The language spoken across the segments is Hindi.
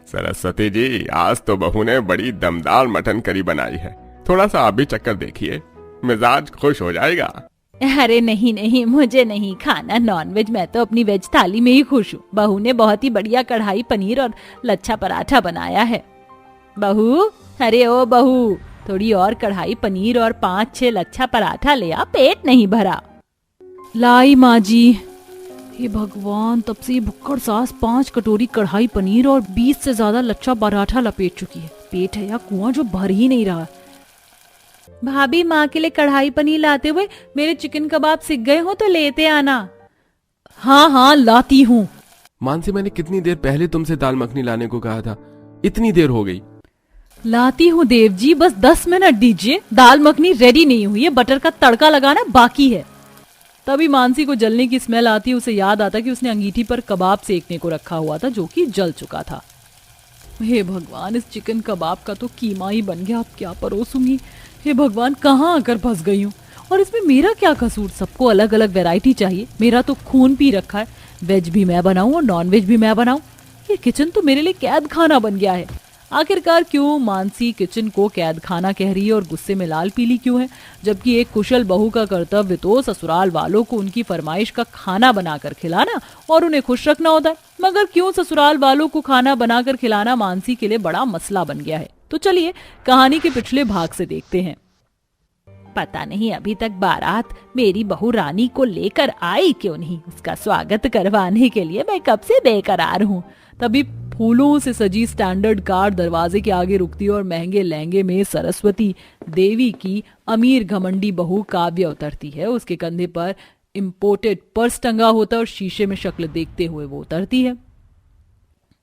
सरस्वती जी, आज तो बहू ने बड़ी दमदार मटन करी बनाई है। थोड़ा सा आप भी चक्कर देखिए, मिजाज खुश हो जाएगा। अरे नहीं नहीं, मुझे नहीं खाना नॉनवेज, मैं तो अपनी वेज थाली में ही खुश हूँ। बहू ने बहुत ही बढ़िया कढ़ाई पनीर और लच्छा पराठा बनाया है। बहू, अरे ओ बहू, थोड़ी और कढ़ाई पनीर और 5-6 लच्छा पराठा ले आ, पेट नहीं भरा। लाई माँ जी। हे भगवान, तब से भुक्कड़ सास 5 कटोरी कढ़ाई पनीर और 20 से ज्यादा लच्छा पराठा लपेट चुकी है। पेट है या कुआं जो भर ही नहीं रहा। भाभी, माँ के लिए कढ़ाई पनीर लाते हुए मेरे चिकन कबाब सिक गए हो तो लेते आना। हाँ हाँ, लाती हूँ। मानसी, मैंने कितनी देर पहले तुमसे दाल मखनी लाने को कहा था, इतनी देर हो गई। लाती हूँ देव जी, बस 10 मिनट दीजिए। दाल मखनी रेडी नहीं हुई है, बटर का तड़का लगाना बाकी है। तभी मानसी को जलने की स्मेल आती, उसे याद आता कि उसने अंगीठी पर कबाब सेकने को रखा हुआ था जो कि जल चुका था। हे भगवान, इस चिकन कबाब का तो कीमा ही बन गया, अब क्या परोसूंगी। हे भगवान, कहाँ आकर फंस गई हूँ। और इसमें मेरा क्या कसूर? सबको अलग अलग वैरायटी चाहिए, मेरा तो खून पी रखा है। वेज भी मैं बनाऊं और नॉन वेज भी मैं बनाऊं। ये किचन तो मेरे लिए कैद खाना बन गया है। आखिरकार क्यों मानसी किचन को कैद खाना कह रही है और गुस्से में लाल पीली क्यों है, जबकि एक कुशल बहू का कर्तव्य तो ससुराल वालों को उनकी फरमाइश का खाना बनाकर खिलाना और उन्हें खुश रखना होता है। मगर क्यों ससुराल वालों को खाना बनाकर खिलाना मानसी के लिए बड़ा मसला बन गया है। तो चलिए कहानी के पिछले भाग से देखते हैं। पता नहीं अभी तक बारात मेरी बहू रानी को लेकर आई क्यों नहीं। उसका स्वागत करवाने के लिए मैं कब से बेकरार हूँ। तभी फूलों से सजी स्टैंडर्ड कार दरवाजे के आगे रुकती और महंगे लहंगे में सरस्वती देवी की अमीर घमंडी बहू काव्या उतरती है। उसके कंधे पर इम्पोर्टेड पर्स टंगा होता है और शीशे में शक्ल देखते हुए वो उतरती है।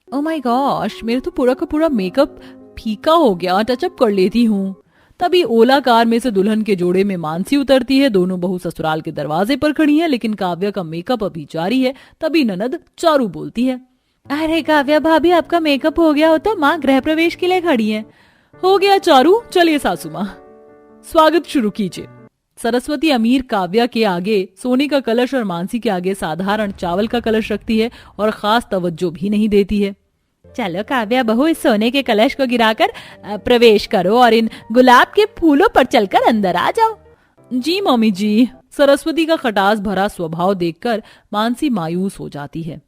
ओह माय गॉश, मेरा तो पूरा का पूरा मेकअप फीका हो गया, टचअप कर लेती हूँ। तभी ओला कार में से दुल्हन के जोड़े में मानसी उतरती है। दोनों बहू ससुराल के दरवाजे पर खड़ी हैं, लेकिन काव्या का मेकअप अभी जारी है। तभी ननद चारू बोलती है, अरे काव्या भाभी, आपका मेकअप हो गया हो तो माँ गृह प्रवेश के लिए खड़ी है। हो गया चारू, चलिए सासू माँ, स्वागत शुरू कीजिए। सरस्वती अमीर काव्या के आगे सोने का कलश और मानसी के आगे साधारण चावल का कलश रखती है और खास तवज्जो भी नहीं देती है। चलो काव्या बहू, इस सोने के कलश को गिराकर प्रवेश करो और इन गुलाब के फूलों पर चलकर अंदर आ जाओ। जी मम्मी जी। सरस्वती का खटास भरा स्वभाव देखकर मानसी मायूस हो जाती है।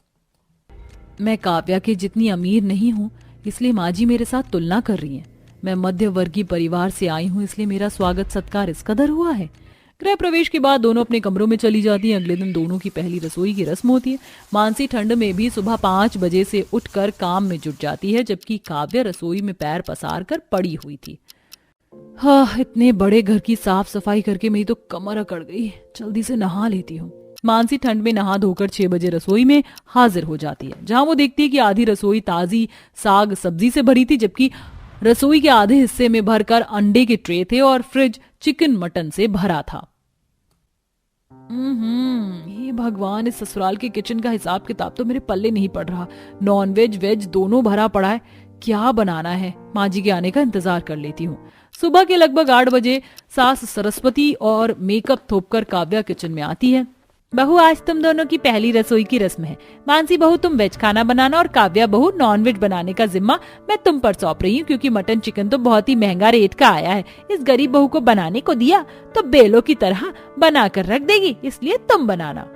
मैं काव्या के जितनी अमीर नहीं हूँ, इसलिए माँ जी मेरे साथ तुलना कर रही हैं। मैं मध्य वर्गीय परिवार से आई हूँ, इसलिए मेरा स्वागत सत्कार इस कदर हुआ है। गृह प्रवेश के बाद दोनों अपने कमरों में चली जाती हैं। अगले दिन दोनों की पहली रसोई की रस्म होती है। मानसी ठंड में भी सुबह 5 बजे से उठकर काम में जुट जाती है, जबकि काव्या रसोई में पैर पसार कर पड़ी हुई थी। हाँ, इतने बड़े घर की साफ सफाई करके मेरी तो कमर अकड़ गई। जल्दी से नहा लेती हूँ। मानसी ठंड में नहा धोकर 6 बजे रसोई में हाजिर हो जाती है, जहां वो देखती है कि आधी रसोई ताजी साग सब्जी से भरी थी, जबकि रसोई के आधे हिस्से में भरकर अंडे के ट्रे थे और फ्रिज चिकन मटन से भरा था। हे भगवान, इस ससुराल के किचन का हिसाब किताब तो मेरे पल्ले नहीं पड़ रहा। नॉन वेज वेज दोनों भरा पड़ा है। क्या बनाना है? माँ जी के आने का इंतजार कर लेती हूँ। सुबह के लगभग 8 बजे सास सरस्वती और मेकअप थोपकर काव्या किचन में आती है। बहू, आज तुम दोनों की पहली रसोई की रस्म है। मानसी बहू, तुम वेज खाना बनाना और काव्या बहू नॉन वेज बनाने का जिम्मा मैं तुम पर सौंप रही हूँ, क्योंकि मटन चिकन तो बहुत ही महंगा रेट का आया है। इस गरीब बहू को बनाने को दिया तो बेलों की तरह बना कर रख देगी, इसलिए तुम बनाना।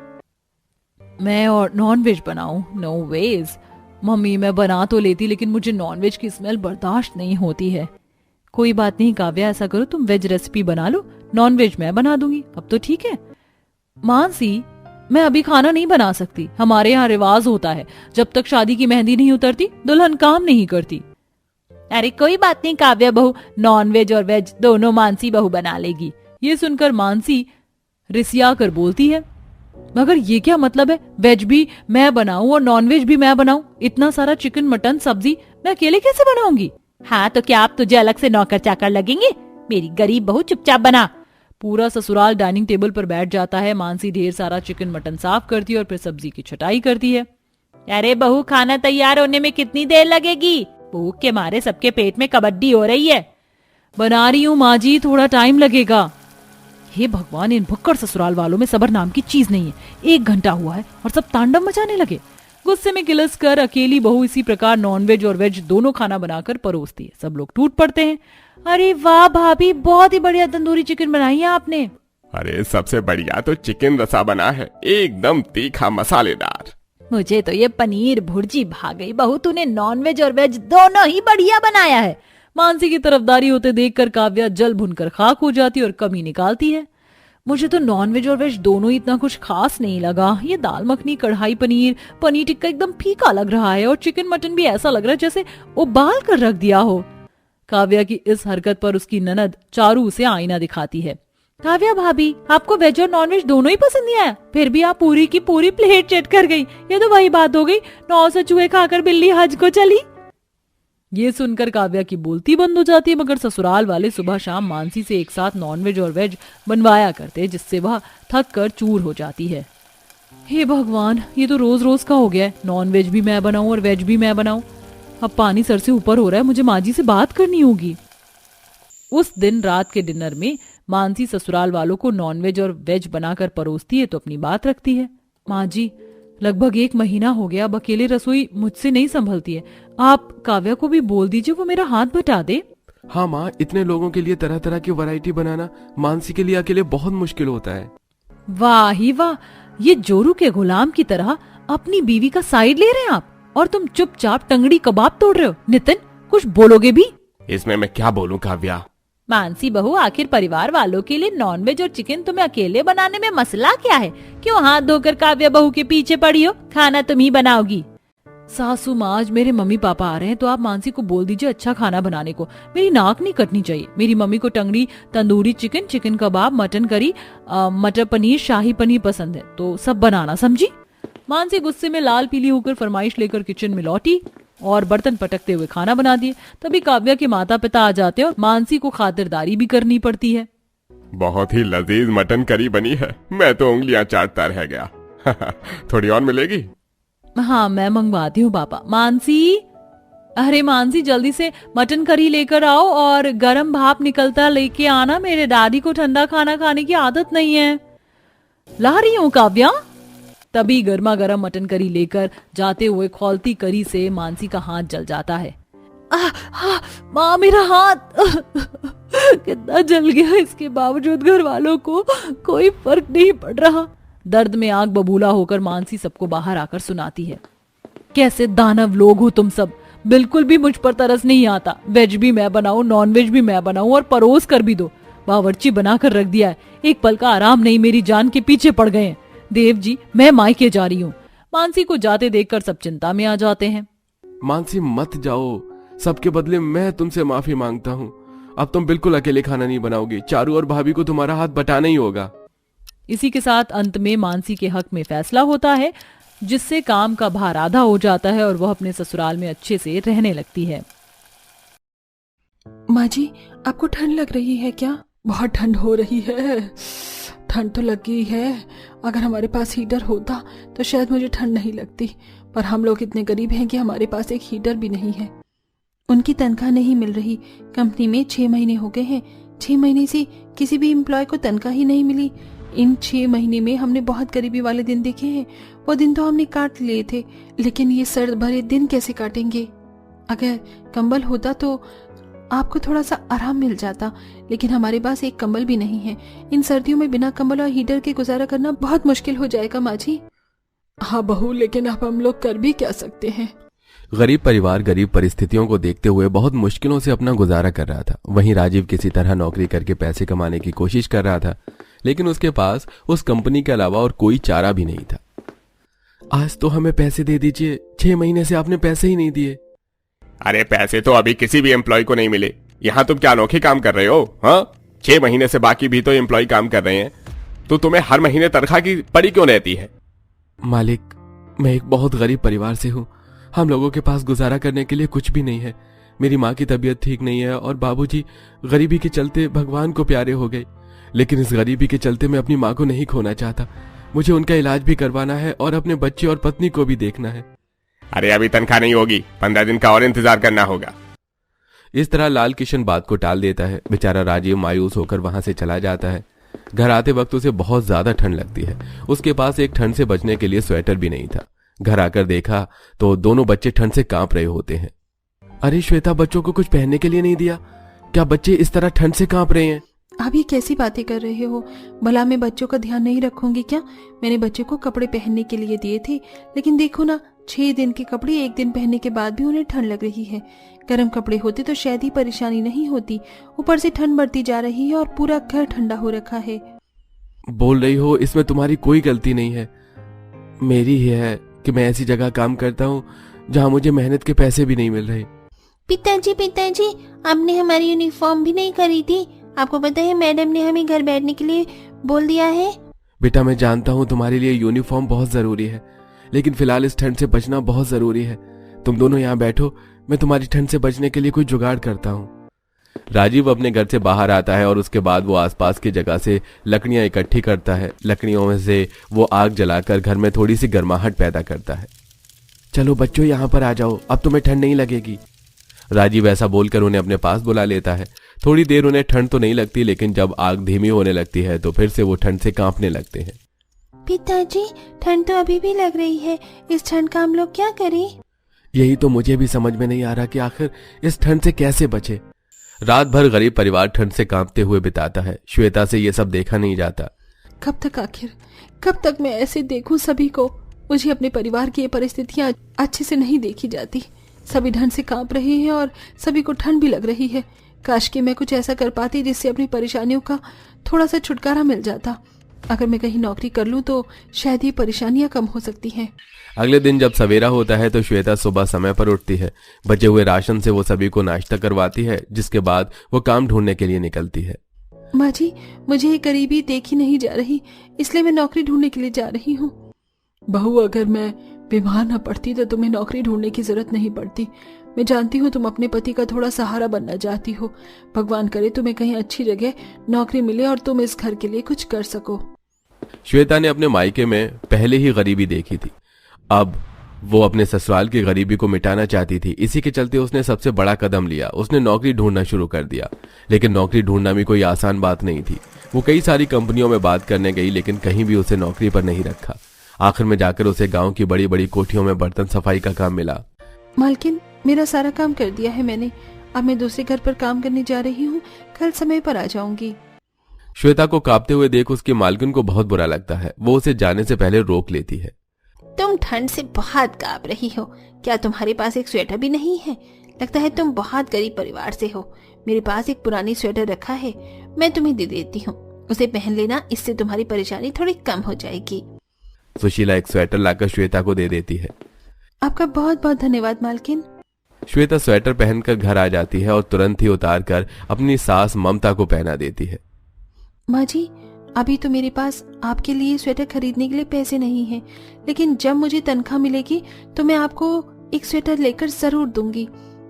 मैं और नॉन वेज बनाऊं? नो वेज मम्मी, मैं बना तो लेती, लेकिन मुझे नॉन वेज की स्मेल बर्दाश्त नहीं होती है। कोई बात नहीं काव्या, ऐसा करो तुम वेज रेसिपी बना लो, नॉन वेज मैं बना दूंगी। अब तो ठीक है। मानसी, मैं अभी खाना नहीं बना सकती। हमारे यहाँ रिवाज होता है, जब तक शादी की मेहंदी नहीं उतरती दुल्हन काम नहीं करती। अरे कोई बात नहीं काव्या बहू, नॉन वेज और वेज दोनों मानसी बहू बना लेगी। ये सुनकर मानसी रिसिया कर बोलती है, मगर ये क्या मतलब है? वेज भी मैं बनाऊं और नॉन वेज भी मैं बनाऊं? इतना सारा चिकन मटन सब्जी मैं अकेले कैसे बनाऊंगी? हाँ तो क्या आप तुझे अलग से नौकर चाकर लगेंगे? मेरी गरीब बहू, चुपचाप बना। पूरा ससुराल डाइनिंग टेबल पर बैठ जाता है। मानसी ढेर सारा चिकन मटन साफ करती है और फिर सब्जी की छटाई करती है। अरे बहू, खाना तैयार होने में कितनी देर लगेगी? भूख के मारे सबके पेट में कबड्डी हो रही है। बना रही हूँ माँ जी, थोड़ा टाइम लगेगा। हे भगवान, इन भुक्कड़ ससुराल वालों में सब्र नाम की चीज नहीं है। 1 घंटा हुआ है और सब तांडव मचाने लगे। गुस्से में किलस कर अकेली बहू इसी प्रकार नॉनवेज और वेज दोनों खाना बनाकर परोसती है। सब लोग टूट पड़ते हैं। अरे वाह भाभी, बहुत ही बढ़िया तंदूरी चिकन बनाई है आपने। अरे सबसे बढ़िया तो चिकन रसा बना है, एकदम तीखा मसालेदार। मुझे तो ये पनीर भुर्जी भा गई। बहू तूने नॉनवेज और वेज दोनों ही बढ़िया बनाया है। मानसी की तरफदारी होते देखकर काव्या जल भुनकर खाक हो जाती और कमी निकालती है। मुझे तो नॉनवेज और वेज दोनों ही इतना कुछ खास नहीं लगा। ये दाल मखनी, कढ़ाई पनीर, पनीर टिक्का एकदम फीका लग रहा है और चिकन मटन भी ऐसा लग रहा है जैसे उबाल कर रख दिया हो। काव्या की इस हरकत पर उसकी ननद चारू उसे आईना दिखाती है। काव्या भाभी, आपको वेज और नॉनवेज दोनों ही पसंद नहीं आया, फिर भी आप पूरी की पूरी प्लेट चट कर गई। ये तो वही बात हो गई, 900 चूहे खाकर बिल्ली हज को चली। ये सुनकर काव्या की बोलती बंद हो जाती है, मगर ससुराल वाले सुबह शाम मानसी से एक साथ नॉनवेज और वेज बनवाया करते, जिससे वह थक कर चूर हो जाती है। हे भगवान, ये तो रोज रोज का हो गया है। नॉनवेज भी मैं बनाऊं और वेज भी मैं बनाऊं। अब पानी सर से ऊपर हो रहा है, मुझे माँ जी से बात करनी होगी। उस दिन रात के डिनर में मानसी ससुराल वालों को नॉनवेज और वेज बनाकर परोसती है तो अपनी बात रखती है। माँ जी, लगभग 1 महीना हो गया, अब अकेले रसोई मुझसे नहीं संभलती है। आप काव्या को भी बोल दीजिए वो मेरा हाथ बटा दे। हाँ माँ, इतने लोगों के लिए तरह तरह की वैरायटी बनाना मानसी के लिए अकेले बहुत मुश्किल होता है। वाह ही वाह, ये जोरू के गुलाम की तरह अपनी बीवी का साइड ले रहे हैं आप, और तुम चुपचाप टंगड़ी कबाब तोड़ रहे हो। नितिन, कुछ बोलोगे भी? इसमें मैं क्या बोलूं काव्या? मानसी बहू, आखिर परिवार वालों के लिए नॉनवेज और चिकन तुम्हें अकेले बनाने में मसला क्या है? क्यों हाथ धोकर काव्या बहू के पीछे पड़ी हो? खाना तुम ही बनाओगी। सासू माँ, आज मेरे मम्मी पापा आ रहे हैं तो आप मानसी को बोल दीजिए अच्छा खाना बनाने को। मेरी नाक नहीं कटनी चाहिए। मेरी मम्मी को टंगड़ी, तंदूरी चिकन, चिकन कबाब, मटन करी, मटर पनीर, शाही पनीर पसंद है, तो सब बनाना, समझी? मानसी गुस्से में लाल पीली होकर फरमाइश लेकर किचन में लौटी और बर्तन पटकते हुए खाना बना दिए। तभी काव्या के माता पिता आ जाते हैं और मानसी को खातिरदारी भी करनी पड़ती है। बहुत ही लजीज मटन करी बनी है, मैं तो उंगलियां चाटता रह गया। थोड़ी और मिलेगी? हाँ, मैं मंगवाती हूँ पापा। मानसी, अरे मानसी, जल्दी से मटन करी लेकर आओ और गरम भाप निकलता लेके आना। मेरे दादी को ठंडा खाना खाने की आदत नहीं है। ला रही हूँ काव्या। तभी गर्मा गर्म मटन करी लेकर जाते हुए खौलती करी से मानसी का हाथ जल जाता है। माँ, मेरा हाथ कितना जल गया। इसके बावजूद घर वालों को कोई फर्क नहीं पड़ रहा। दर्द में आग बबूला होकर मानसी सबको बाहर आकर सुनाती है। कैसे दानव लोग हो तुम सब, बिल्कुल भी मुझ पर तरस नहीं आता। वेज भी मैं बनाऊं, नॉनवेज भी मैं बनाऊं और परोस कर भी दो। बावर्ची बनाकर रख दिया है, एक पल का आराम नहीं, मेरी जान के पीछे पड़ गए हैं। देव जी, मैं मायके जा रही हूँ। मानसी को जाते देखकर सब चिंता में आ जाते हैं। मानसी मत जाओ, सबके बदले मैं तुमसे माफी मांगता हूँ। अब तुम बिल्कुल अकेले खाना नहीं बनाओगी। चारू और भाभी को तुम्हारा हाथ बटाना ही होगा। इसी के साथ अंत में मानसी के हक में फैसला होता है, जिससे काम का भार आधा हो जाता है और वह अपने ससुराल में अच्छे से रहने लगती है। माँ जी, आपको ठंड लग रही है क्या? बहुत ठंड हो रही है। ठंड तो लग गई है। अगर हमारे पास हीटर होता तो शायद मुझे ठंड नहीं लगती, पर हम लोग इतने गरीब हैं कि हमारे पास एक हीटर भी नहीं है। उनकी तनख्वाह नहीं मिल रही। कंपनी में 6 महीने हो गए हैं। 6 महीने से किसी भी एम्प्लॉय को तनख्वाह ही नहीं मिली। इन 6 महीने में हमने बहुत गरीबी वाले दिन देखे हैं। वो दिन तो हमने काट लिए थे, लेकिन ये सर्द भरे दिन कैसे काटेंगे? अगर कंबल होता तो आपको थोड़ा सा आराम मिल जाता, लेकिन हमारे पास एक कंबल भी नहीं है। इन सर्दियों में बिना कंबल और हीटर के गुजारा करना बहुत मुश्किल हो जाएगा माँ जी। हाँ बहू, लेकिन अब हम लोग कर भी क्या सकते हैं? गरीब परिवार गरीब परिस्थितियों को देखते हुए बहुत मुश्किलों से अपना गुजारा कर रहा था। वहीं राजीव किसी तरह नौकरी करके पैसे कमाने की कोशिश कर रहा था, लेकिन उसके पास उस कंपनी के अलावा और कोई चारा भी नहीं था। आज तो हमें पैसे दे दीजिए, 6 महीने से आपने पैसे ही नहीं दिए। अरे पैसे तो अभी किसी भी एम्प्लॉय को नहीं मिले। यहाँ तुम क्या अनोखे काम कर रहे हो? हाँ, 6 महीने से बाकी भी तो एम्प्लॉय काम कर रहे हैं, तो तुम्हें हर महीने तनख्वाह की पड़ी क्यों रहती है? मालिक, मैं एक बहुत गरीब परिवार से हूँ। हम लोगों के पास गुजारा करने के लिए कुछ भी नहीं है। मेरी माँ की तबीयत ठीक नहीं है और बाबूजी गरीबी के चलते भगवान को प्यारे हो गए। लेकिन इस गरीबी के चलते मैं अपनी माँ को नहीं खोना चाहता। मुझे उनका इलाज भी करवाना है और अपने बच्चे और पत्नी को भी देखना है। अरे अभी तनख्वाह नहीं होगी, 15 दिन का और इंतजार करना होगा। इस तरह लाल किशन बात को टाल देता है। बेचारा राजीव मायूस होकर वहां से चला जाता है। घर आते वक्त उसे बहुत ज्यादा ठंड लगती है। उसके पास एक ठंड से बचने के लिए स्वेटर भी नहीं था। घर आकर देखा तो दोनों बच्चे ठंड से कांप रहे होते हैं। अरे श्वेता, बच्चों को कुछ पहनने के लिए नहीं दिया? क्या बच्चे इस तरह ठंड से कांप रहे हैं? आप ये कैसी बातें कर रहे हो? भला मैं बच्चों का ध्यान नहीं रखूंगी क्या? मैंने बच्चे को कपड़े पहनने के लिए दिए थे, लेकिन देखो ना, 6 दिन के कपड़े 1 दिन पहनने के बाद भी उन्हें ठंड लग रही है। गर्म कपड़े होते तो शायद ही परेशानी नहीं होती, ऊपर से ठंड बढ़ती जा रही है और पूरा घर ठंडा हो रखा है। बोल रही हो, इसमें तुम्हारी कोई गलती नहीं है, मेरी ही है कि मैं ऐसी जगह काम करता हूँ जहाँ मुझे मेहनत के पैसे भी नहीं मिल रहे। पिताजी, आपने हमारी यूनिफॉर्म भी नहीं खरीदी। आपको पता है मैडम ने हमें घर बैठने के लिए बोल दिया है। बेटा, मैं जानता हूँ तुम्हारे लिए यूनिफॉर्म बहुत जरूरी है, लेकिन फिलहाल इस ठंड से बचना बहुत जरूरी है। तुम दोनों यहाँ बैठो, मैं तुम्हारी ठंड से बचने के लिए कोई जुगाड़ करता हूँ। राजीव अपने घर से बाहर आता है और उसके बाद वो आसपास की जगह से लकड़ियां इकट्ठी करता है। लकड़ियों में से वो आग जलाकर घर में थोड़ी सी गर्माहट पैदा करता है। चलो बच्चों, यहाँ पर आ जाओ, अब तुम्हें ठंड नहीं लगेगी। राजीव ऐसा बोलकर उन्हें अपने पास बुला लेता है। थोड़ी देर उन्हें ठंड तो नहीं लगती, लेकिन जब आग धीमी होने लगती है तो फिर से वो ठंड से कांपने लगते हैं। पिताजी, ठंड तो अभी भी लग रही है, इस ठंड का हम लोग क्या करें? यही तो मुझे भी समझ में नहीं आ रहा कि आखिर इस ठंड से कैसे बचे। रात भर गरीब परिवार ठंड से कांपते हुए बिताता है। श्वेता से ये सब देखा नहीं जाता। कब तक आखिर, कब तक मैं ऐसे देखूं सभी को? मुझे अपने परिवार की ये परिस्थितियां अच्छे से नहीं देखी जाती। सभी ठंड से कांप रहे हैं और सभी को ठंड भी लग रही है। काश कि मैं कुछ ऐसा कर पाती जिससे अपनी परेशानियों का थोड़ा सा छुटकारा मिल जाता। अगर मैं कहीं नौकरी कर लूं तो शायद ये परेशानियां कम हो सकती हैं। अगले दिन जब सवेरा होता है तो श्वेता सुबह समय पर उठती है। बचे हुए राशन से वो सभी को नाश्ता करवाती है, जिसके बाद वो काम ढूंढने के लिए निकलती है। माँ जी, मुझे ये गरीबी देखी नहीं जा रही, इसलिए मैं नौकरी ढूंढने के लिए जा रही हूँ। बहू, अगर मैं बीमार न पड़ती तो तुम्हें नौकरी ढूंढने की जरूरत नहीं पड़ती। मैं जानती हूँ तुम अपने पति का थोड़ा सहारा बनना चाहती हो। भगवान करे तुम्हें कहीं अच्छी जगह नौकरी मिले और तुम इस घर के लिए कुछ कर सको। श्वेता ने अपने मायके में पहले ही गरीबी देखी थी, अब वो अपने ससुराल की गरीबी को मिटाना चाहती थी। इसी के चलते उसने सबसे बड़ा कदम लिया, उसने नौकरी ढूंढना शुरू कर दिया। लेकिन नौकरी ढूंढना भी कोई आसान बात नहीं थी। वो कई सारी कंपनियों में बात करने गई, लेकिन कहीं भी उसे नौकरी पर नहीं रखा। आखिर में जाकर उसे गांव की बड़ी बड़ी कोठियों में बर्तन सफाई का काम मिला। मालकिन, मेरा सारा काम कर दिया है मैंने, अब मैं दूसरे घर पर काम करने जा रही हूँ, कल समय पर आ जाऊंगी। श्वेता को कांपते हुए देख उसकी मालकिन को बहुत बुरा लगता है। वो उसे जाने से पहले रोक लेती है। तुम ठंड से बहुत कांप रही हो, क्या तुम्हारे पास एक स्वेटर भी नहीं है? लगता है तुम बहुत गरीब परिवार से हो। मेरे पास एक पुरानी स्वेटर रखा है, मैं तुम्हें दे देती हूँ, उसे पहन लेना, इससे तुम्हारी परेशानी थोड़ी कम हो जाएगी। सुशीला एक स्वेटर लाकर श्वेता को दे देती है। आपका बहुत बहुत धन्यवाद मालकिन। श्वेता स्वेटर पहनकर घर आ जाती है और तुरंत ही उतार कर अपनी सास ममता को पहना देती है। माँ जी, अभी तो मेरे पास आपके लिए स्वेटर खरीदने के लिए पैसे नहीं हैं, लेकिन जब मुझे तनख्वाह मिलेगी तो मैं आपको एक स्वेटर लेकर जरूर दूंगी।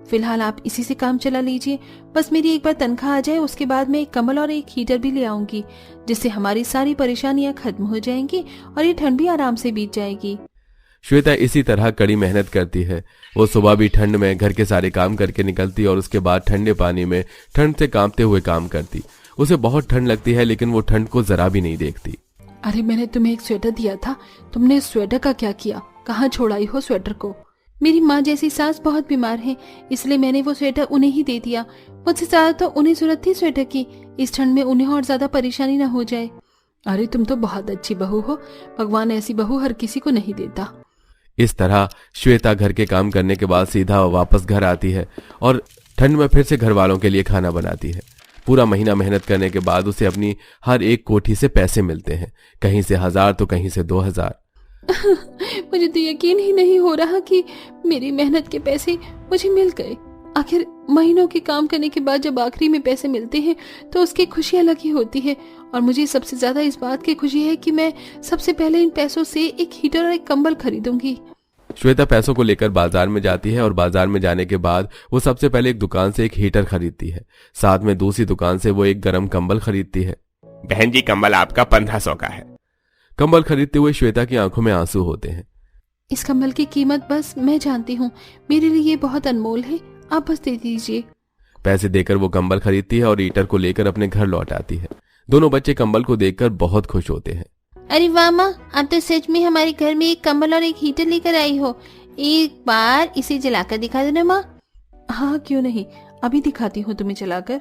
फिलहाल आप इसी से काम चला लीजिए। बस मेरी एक बार तनख्वाह आ जाए, उसके बाद मैं एक कंबल और एक हीटर भी ले आऊंगी, जिससे हमारी सारी परेशानियां खत्म हो जाएंगी और ये ठंड भी आराम से बीत जाएगी। श्वेता इसी तरह कड़ी मेहनत करती है। वो सुबह भी ठंड में घर के सारे काम करके निकलती और उसके बाद ठंडे पानी में ठंड से कांपते हुए काम करती। उसे बहुत ठंड लगती है, लेकिन वो ठंड को जरा भी नहीं देखती। अरे, मैंने तुम्हें एक स्वेटर दिया था, तुमने इस स्वेटर का क्या किया? कहाँ छोड़ाई हो स्वेटर को? मेरी माँ जैसी सास बहुत बीमार है, इसलिए मैंने वो स्वेटर उन्हें ही दे दिया। मुझसे ज्यादा तो उन्हें जरूरत थी स्वेटर की, इस ठंड में उन्हें और ज्यादा परेशानी न हो जाए। अरे, तुम तो बहुत अच्छी बहू हो, भगवान ऐसी बहू हर किसी को नहीं देता। इस तरह श्वेता घर के काम करने के बाद सीधा वापस घर आती है और ठंड में फिर से घर वालों के लिए खाना बनाती है। पूरा महीना मेहनत करने के बाद उसे अपनी हर एक कोठी से पैसे मिलते हैं, कहीं से 1000 तो कहीं से 2000। मुझे तो यकीन ही नहीं हो रहा कि मेरी मेहनत के पैसे मुझे मिल गए। आखिर महीनों के काम करने के बाद जब आखिरी में पैसे मिलते हैं तो उसकी खुशी अलग ही होती है। और मुझे सबसे ज्यादा इस बात की खुशी है कि मैं सबसे पहले इन पैसों से एक हीटर और एक कंबल खरीदूंगी। श्वेता पैसों को लेकर बाजार में जाती है और बाजार में जाने के बाद वो सबसे पहले एक दुकान से एक हीटर खरीदती है। साथ में दूसरी दुकान से वो एक गर्म कंबल खरीदती है। बहन जी, कंबल आपका 1500 का है। कंबल खरीदते हुए श्वेता की आंखों में आंसू होते हैं। इस कंबल की कीमत बस मैं जानती हूँ, मेरे लिए ये बहुत अनमोल है, आप बस दे दीजिए। पैसे देकर वो कंबल खरीदती है और हीटर को लेकर अपने घर लौट आती है। दोनों बच्चे कंबल को देखकर बहुत खुश होते हैं। अरे वाह माँ, आप तो सच में हमारे घर में एक कंबल और एक हीटर लेकर आई हो। एक बार इसे जलाकर दिखा दो ना माँ। हाँ क्यों नहीं, अभी दिखाती हूँ तुम्हें जलाकर।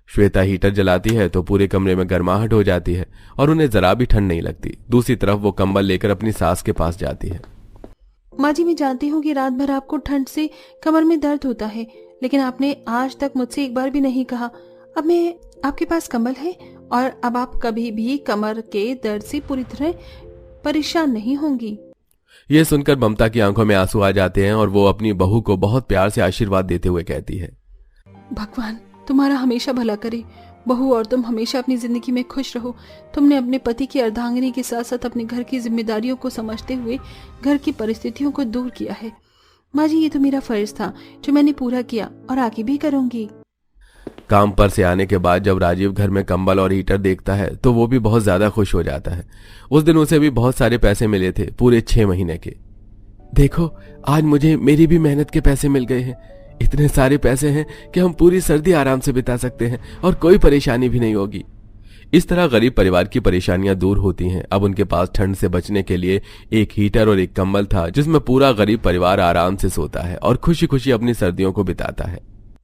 श्वेता हीटर जलाती है तो पूरे कमरे में गर्माहट हो जाती है और उन्हें जरा भी ठंड नहीं लगती। दूसरी तरफ वो कंबल लेकर अपनी सास के पास जाती है। माँ जी, मैं जानती हूँ कि रात भर आपको ठंड से कमर में दर्द होता है, लेकिन आपने आज तक मुझसे एक बार भी नहीं कहा। अब मैं आपके पास कंबल है और अब आप कभी भी कमर के दर्द से पूरी तरह परेशान नहीं होंगी। ये सुनकर ममता की आंखों में आंसू आ जाते हैं और वो अपनी बहू को बहुत प्यार से आशीर्वाद देते हुए कहती है, भगवान तुम्हारा हमेशा भला करे बहू, और तुम हमेशा अपनी जिंदगी में खुश रहो। तुमने अपने पति की अर्धांगिनी के साथ साथ अपने घर की जिम्मेदारियों को समझते हुए घर की परिस्थितियों को दूर किया है। माँ जी, ये तो मेरा फर्ज था जो मैंने पूरा किया और आगे भी करूंगी। काम पर से आने के बाद जब राजीव घर में कंबल और हीटर देखता है तो वो भी बहुत ज्यादा खुश हो जाता है। उस दिन उसे भी बहुत सारे पैसे मिले थे, पूरे 6 महीने के। देखो, आज मुझे मेरी भी मेहनत के पैसे मिल गए हैं। इतने सारे पैसे हैं कि हम पूरी सर्दी आराम से बिता सकते हैं और कोई परेशानी भी नहीं होगी। इस तरह गरीब परिवार की परेशानियां दूर होती हैं। अब उनके पास ठंड से बचने के लिए एक हीटर और एक कंबल था जिसमें पूरा गरीब परिवार आराम से सोता है और खुशी खुशी अपनी सर्दियों को बिताता है।